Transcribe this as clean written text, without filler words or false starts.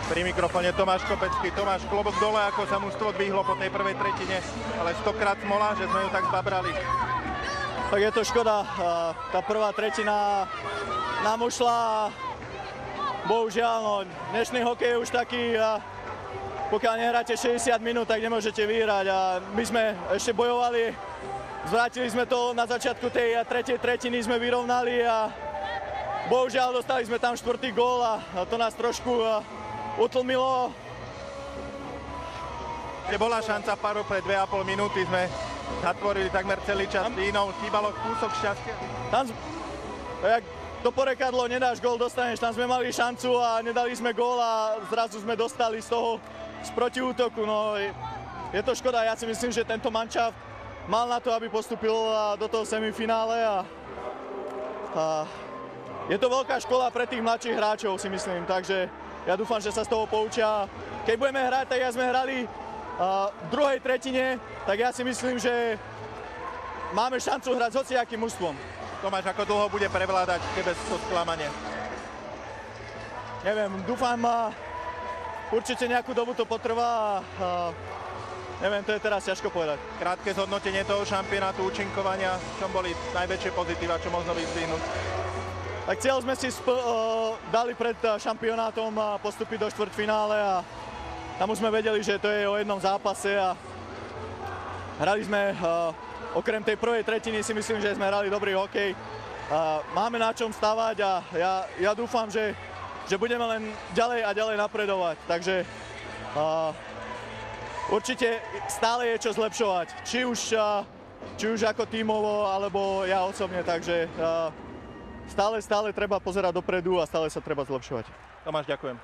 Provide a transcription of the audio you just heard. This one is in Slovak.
Pri mikrofóne Tomáš Kopecký. Tomáš, klobok dole, ako sa mužstvo dvihlo po tej prvej tretine, ale stokrát smola, že sme ju tak zbabrali. Tak je to škoda. Tá prvá tretina nám ušla. Bohužiaľ, no, dnešný hokej je už taký, pokiaľ nehráte 60 minút, tak nemôžete vyhrať. A my sme ešte bojovali, zvrátili sme to na začiatku tej tretej tretiny, sme vyrovnali a bohužiaľ dostali sme tam štvrtý gól a to nás trošku utlmilo. Bola šanca paru pre 2,5 minúty, sme zatvorili takmer celý čas línou, chýbalo kúsok šťastia. Tam, jak to porekadlo, nedáš gól, dostaneš, tam sme mali šancu a nedali sme gól a zrazu sme dostali z toho z protiútoku. No, je to škoda, ja si myslím, že tento manšaft mal na to, aby postúpil do toho semifinále a je to veľká škola pre tých mladších hráčov, si myslím, takže ja dúfam, že sa z toho poučia. Keď budeme hrať, tak ja sme hrali v druhej tretine, tak ja si myslím, že máme šancu hrať s hociakým mužstvom. Tomáš, ako dlho bude prevládať tebe to sklamanie? Neviem, dúfam, určite nejakú dobu to potrvá a neviem, to je teraz ťažko povedať. Krátke zhodnotenie toho šampionátu, účinkovania, čo boli najväčšie pozitíva, čo možno vyzdvihnúť? Tak cieľ sme si dali pred šampionátom postúpiť do štvrťfinále a tam už sme vedeli, že to je o jednom zápase a hrali sme, okrem tej prvej tretiny si myslím, že sme hrali dobrý hokej. Máme na čom stavať a ja dúfam, že budeme len ďalej a ďalej napredovať. Takže určite stále je čo zlepšovať, či už ako tímovo, alebo ja osobne, takže stále treba pozerať dopredu a stále sa treba zlepšovať. Tomáš, ďakujem.